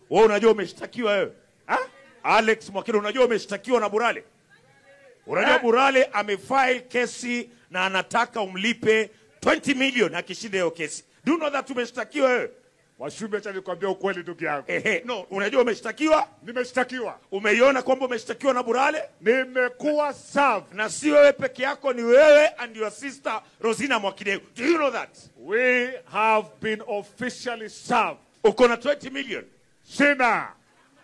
Wewe unajua umeshtakiwa wewe? Alex Mwakideu, unajua umeshtakiwa na Burale? Unajua Burale amefile kesi na anataka umlipe 20 million akishinda hiyo kesi. Do you know that umeshtakiwa wewe? Washumbe, acha nikwambie ukweli ndugu yangu. No, unajua umeshtakiwa? Nimeshtakiwa. Umeiona kwamba umeshtakiwa na Burale? Nimekuwa served. Na si wewe peke yako, ni wewe and your sister Rosina Mwakideu. Do you know that? We have been officially served. Uko na 20 million. Sina.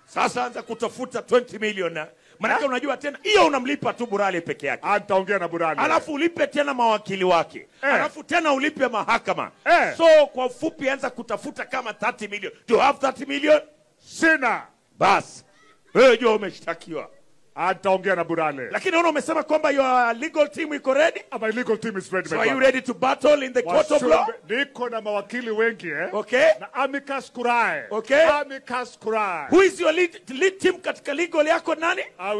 Sasa anza kutafuta 20 million. Maana unajua tena hiyo unamlipa tu Burale peke yake. Ataongea na Burale. Alafu ulipe tena mawakili wake. Alafu tena ulipe mahakama. So kwa ufupi anza kutafuta kama 30 million. Do you have 30 million? Sina. Bas. Wewe jua umeshtakiwa. Ataongea na Burale. Lakini unaona umesema kwamba your legal team iko ready? My legal team is ready. So are you ready to battle in the court of law? Niko na mawakili wengi Okay. Na Amicus Curiae. Okay. Amicus Curiae. Who is your lead team katika legal yako nani? I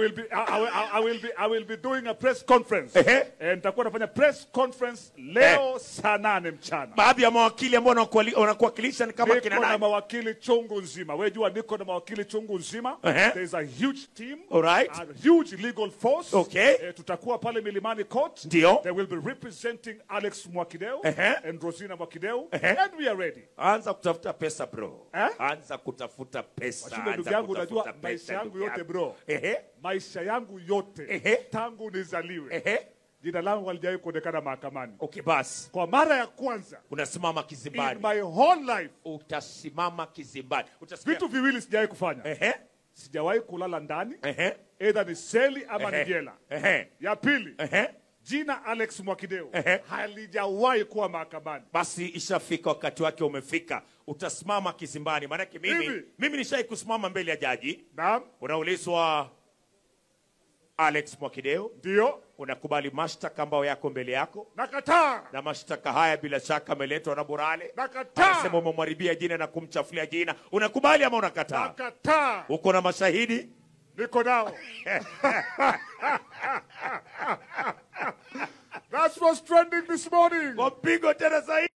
will be doing a press conference. And nitakuwa nafanya press conference leo saa 8 mchana. Baadhi ya mawakili ambao wanakuwakilisha ni kama kina nani? Niko na mawakili chungu nzima. Wewe jua niko na mawakili chungu nzima. There is a huge team. All right. A huge legal force. Okay. Tutakuwa pale Milimani Court. Ndio. They will be representing Alex Mwakideu and Rosina Mwakideu. And we are ready. Anza kutafuta pesa bro. Anza kutafuta pesa. Washumbe ndugu yangu, unajua maisha yangu yote bro. Maisha yangu yote tangu nizaliwe. Jina langu halijawahi kuonekana mahakamani. Okay, bas. Kwa mara ya kwanza unasimama kizimbani. In my whole life utasimama kizimbani. Vitu viwili sijawahi kufanya. Sijawahi kulala ndani. Either ni seli ama ni jela. Ya pili. Jina Alex Mwakideu halijawahi kuwa mahakamani. Basi ishafika wakati wake umefika. Utasimama kizimbani. Maana mimi nishai kusimama mbele ya jaji. Naam. Unaulizwa Alex Mwakideu. Ndio. Unakubali mashtaka ambayo yako mbele yako? Nakataa. Na mashtaka haya bila shaka ameletwa na Burale. Nakataa. Anasema umemharibia jina na kumchafulia jina. Unakubali ama unakataa? Nakataa. Uko na mashahidi? Niko nao. That's what's trending this morning. Wapigo tena zaidi.